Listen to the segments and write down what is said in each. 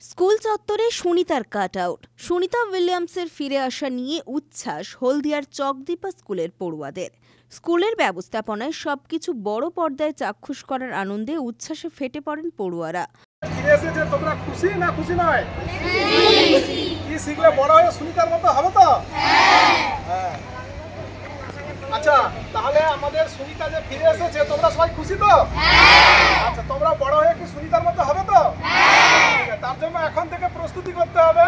School চত্বরে সুনিতার cut out. Sunita উইলিয়ামসের ফিরে আসা নিয়ে উচ্ছ্বাস হলদিয়ার চকদীপা স্কুলের পড়ুয়াদের। স্কুলের ব্যবস্থাপনায় সবকিছু বড় পর্দায় চাক্ষুষ করার আনন্দে উচ্ছ্বাসে ফেটে পড়েন পড়ুয়ারা। ফিরে এসেছে, তোমরা খুশি না খুশি নয়? কি শিখলে বড় হয়ে সুনিতার মতো হবে তো? হ্যাঁ। আচ্ছা, তাহলে আমাদের সুনিতা যে ফিরে এসেছে, তোমরা সবাই খুশি তো? আচ্ছা, তোমরা বড় হয়ে কি সুনিতার মতো হবে তো? তার জন্য এখন থেকে প্রস্তুতি করতে হবে,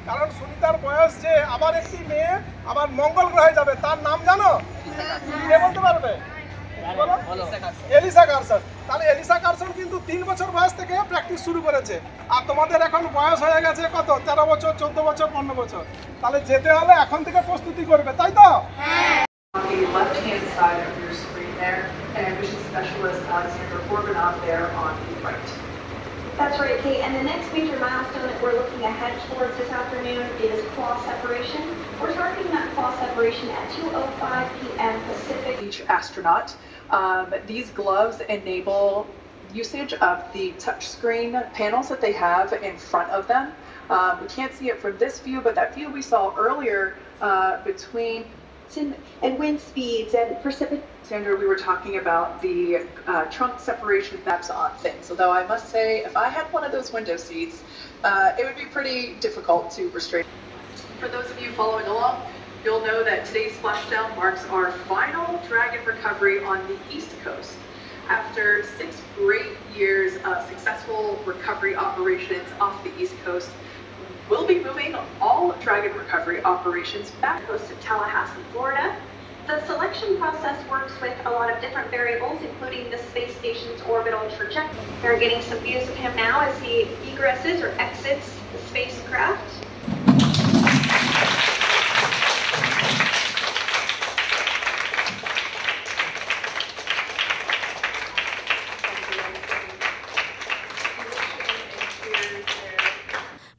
কারণ সুনিতার বয়স যে আবার একটি মেয়ে আবার মঙ্গল গ্রহে যাবে, তার নাম জানো? কে বলতে পারবে? Alyssa Carson. তাহলে এলিসা কারসন কিন্তু 3 বছর বয়স থেকে প্র্যাকটিস শুরু করেছে, আর তোমাদের এখন বয়স হয়ে গেছে কত? 13 বছর, 14 বছর, 15 বছর। তাহলে যেতে হলে এখন থেকে প্রস্তুতি করবে, তাই তো? The left-hand side of your screen there, and admission specialist Alexander Gorbanov there on the right. That's right, Kate. And the next major milestone that we're looking ahead towards this afternoon is claw separation. We're targeting that claw separation at 2:05 p.m. Pacific. Each astronaut, these gloves enable usage of the touchscreen panels that they have in front of them. We can't see it from this view, but that view we saw earlier between And wind speeds and precipitation. Sandra, we were talking about the trunk separation maps on things. Although I must say, if I had one of those window seats, it would be pretty difficult to restrain. For those of you following along, you'll know that today's splashdown marks our final Dragon recovery on the East Coast. After 6 great years of successful recovery operations off the East Coast, we'll be moving all Dragon recovery operations back Coast of Tallahassee, Florida. The selection process works with a lot of different variables, including the space station's orbital trajectory. We're getting some views of him now as he egresses or exits the spacecraft.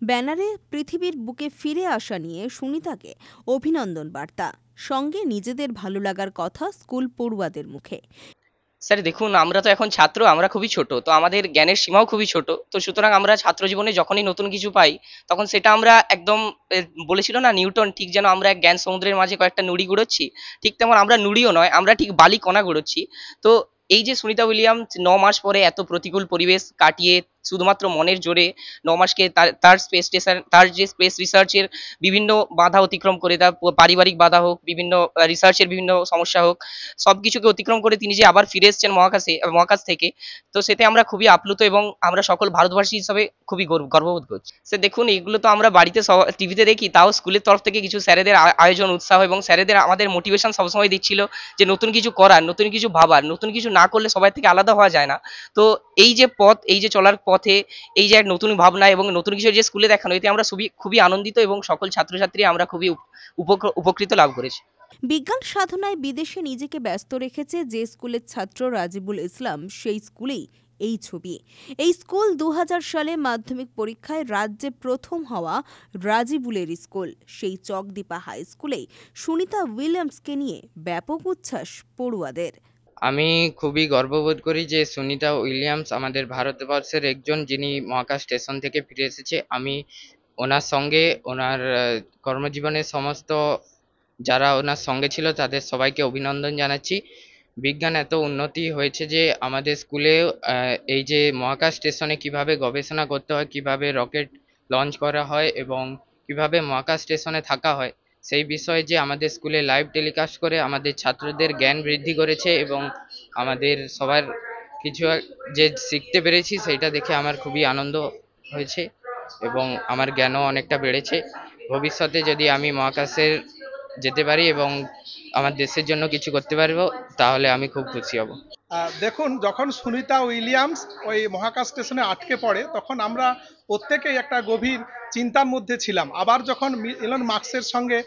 ব্যানারে পৃথিবীর বুকে ফিরে আসা নিয়ে সুনিতাকে অভিনন্দন বার্তা, সঙ্গে নিজেদের ভালো লাগার কথা স্কুল পড়ুয়াদের মুখে। স্যার দেখুন, আমরা তো এখন ছাত্র, আমরা খুবই ছোট, তো আমাদের জ্ঞানের সীমাও খুবই ছোট, তো সুতরাং আমরা ছাত্র জীবনে যখনই নতুন কিছু পাই তখন সেটা আমরা একদম বলেছিল না নিউটন, ঠিক যেন আমরা এক জ্ঞান সমুদ্রের মাঝে কয়েকটা নুড়ি গুড়োচ্ছি, ঠিক তেমন আমরা নুড়িও নয়, আমরা ঠিক বালি কণা গুড়োচ্ছি। তো এই যে সুনিতা উইলিয়ামস 9 মাস পরে এত প্রতিকূল পরিবেশ কাটিয়ে শুধুমাত্র মনের জোরে 9 মাসকে তার স্পেস স্টেশন, তার যে স্পেস রিসার্চের বিভিন্ন বাধা অতিক্রম করে, তার পারিবারিক বাধা হোক, বিভিন্ন রিসার্চের বিভিন্ন সমস্যা হোক, সবকিছুকে অতিক্রম করে তিনি যে আবার ফিরে এসেছেন মহাকাশ থেকে, তো সেতে আমরা খুবই আপ্লুত এবং আমরা সকল ভারতবাসী হিসাবে খুবই গর্ববোধ করছি। সে দেখুন, এগুলো তো আমরা বাড়িতে টিভিতে দেখি, তাও স্কুলের তরফ থেকে কিছু স্যারেদের আয়োজন, উৎসাহ এবং স্যারেদের আমাদের মোটিভেশন সবসময় দিচ্ছিল যে নতুন কিছু করার, নতুন কিছু ভাবার, নতুন কিছু না করলে সবাই থেকে আলাদা হওয়া যায় না। তো এই যে পথ, এই যে চলার পথে এই যে এক নতুন ভাবনা এবং নতুন কিছু যে স্কুলে দেখানো, এতে আমরা খুবই আনন্দিত এবং সকল ছাত্রছাত্রী আমরা খুবই উপকৃত লাভ করেছি। বিজ্ঞান সাধনায় বিদেশে নিজেকে ব্যস্ত রেখেছে যে স্কুলের ছাত্র রাজিবুল ইসলাম, সেই স্কুলেই এই ছবি। এই স্কুল 2000 সালে মাধ্যমিক পরীক্ষায় রাজ্যে প্রথম হওয়া রাজিবুলের স্কুল। সেই চকদীপা হাই স্কুলেই সুনিতা উইলিয়ামসকে নিয়ে ব্যাপক উচ্ছ্বাস পড়ুয়াদের। আমি খুবই গর্ববোধ করি যে সুনিতা উইলিয়ামস আমাদের ভারতবর্ষের একজন, যিনি মহাকাশ স্টেশন থেকে ফিরে এসেছে। আমি ওনার সঙ্গে ওনার কর্মজীবনের সমস্ত যারা ওনার সঙ্গে ছিল তাদের সবাইকে অভিনন্দন জানাচ্ছি। বিজ্ঞান এত উন্নতি হয়েছে যে আমাদের স্কুলে এই যে মহাকাশ স্টেশনে কিভাবে গবেষণা করতে হয়, কিভাবে রকেট লঞ্চ করা হয় এবং কিভাবে মহাকাশ স্টেশনে থাকা হয়, সেই বিষয়ে যে আমাদের স্কুলে লাইভ টেলিকাস্ট করে আমাদের ছাত্রদের জ্ঞান বৃদ্ধি করেছে এবং আমাদের সবার কিছু যে শিখতে পেরেছি সেইটা দেখে আমার খুবই আনন্দ হয়েছে এবং আমার জ্ঞানও অনেকটা বেড়েছে। ভবিষ্যতে যদি আমি মহাকাশে যেতে পারি এবং আমার দেশের জন্য কিছু করতে পারবো তাহলে আমি খুব খুশি হব। দেখুন, যখন সুনিতা উইলিয়ামস ওই মহাকাশ স্টেশনে আটকে পড়ে তখন আমরা প্রত্যেকেই একটা গভীর চিন্তার মধ্যে ছিলাম। আবার যখন এলন মাস্কের সঙ্গে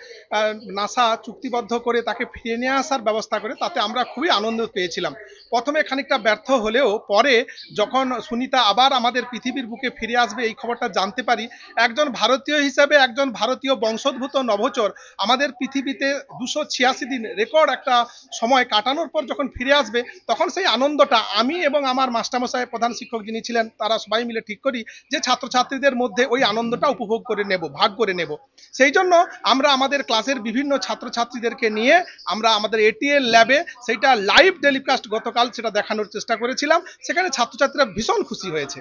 নাসা চুক্তিবদ্ধ করে তাকে ফিরিয়ে নিয়ে আসার ব্যবস্থা করে, তাতে আমরা খুবই আনন্দ পেয়েছিলাম। প্রথমে খানিকটা ব্যর্থ হলেও পরে যখন সুনিতা আবার আমাদের পৃথিবীর বুকে ফিরে আসবে এই খবরটা জানতে পারি, একজন ভারতীয় হিসেবে, একজন ভারতীয় বংশোদ্ভূত নভোচর আমাদের পৃথিবীতে 286 দিন রেকর্ড একটা সময় কাটানোর পর যখন ফিরে আসবে, তখন সেই আনন্দটা আমি এবং আমার মাস্টারমশাই প্রধান শিক্ষক যিনি ছিলেন তারা সবাই মিলে ঠিক করি যে ছাত্রছাত্রীদের মধ্যে ওই আনন্দটা উপভোগ করে নেব, ভাগ করে নেব। সেই জন্য আমরা আমাদের ক্লাসের বিভিন্ন ছাত্রছাত্রীদেরকে নিয়ে আমরা আমাদের এটিএল ল্যাবে সেইটা লাইভ টেলিকাস্ট গতকাল সেটা দেখানোর চেষ্টা করেছিলাম। সেখানে ছাত্রছাত্রীরা ভীষণ খুশি হয়েছে।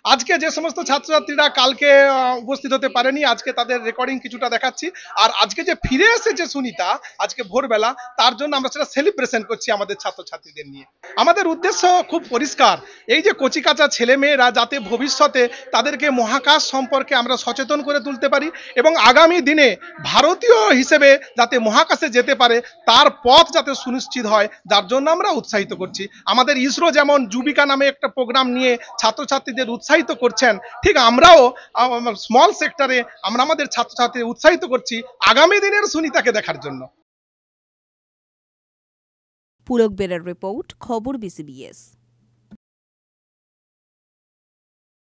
আজকে যে সমস্ত ছাত্রছাত্রীরা কালকে উপস্থিত হতে পারেনি, আজকে তাদের রেকর্ডিং কিছুটা দেখাচ্ছি। আর আজকে যে ফিরে এসেছে সুনিতা আজকে ভোরবেলা, তার জন্য আমরা সেটা সেলিব্রেশন করছি আমাদের ছাত্রছাত্রীদের নিয়ে। আমাদের উদ্দেশ্য খুব পরিষ্কার, এই যে কচিকাঁচা ছেলে মেয়েরা যাতে ভবিষ্যতে তাদেরকে মহাকাশ সম্পর্কে আমরা সচেতন করে তুলতে পারি এবং আগামী দিনে ভারতীয় হিসেবে যাতে মহাকাশে যেতে পারে তার পথ যাতে সুনিশ্চিত হয়, যার জন্য আমরা উৎসাহিত করছি। আমাদের ইসরো যেমন যুবিকা নামে একটা প্রোগ্রাম নিয়ে ছাত্রছাত্রীদের উৎসাহিত করছেন, ঠিক আমরাও স্মল সেক্টরে আমরা আমাদের ছাত্রছাত্রীদের উৎসাহিত করছি আগামী দিনের সুনিতাকে দেখার জন্য। পুলক বেরার রিপোর্ট, খবর বিসিবিএস।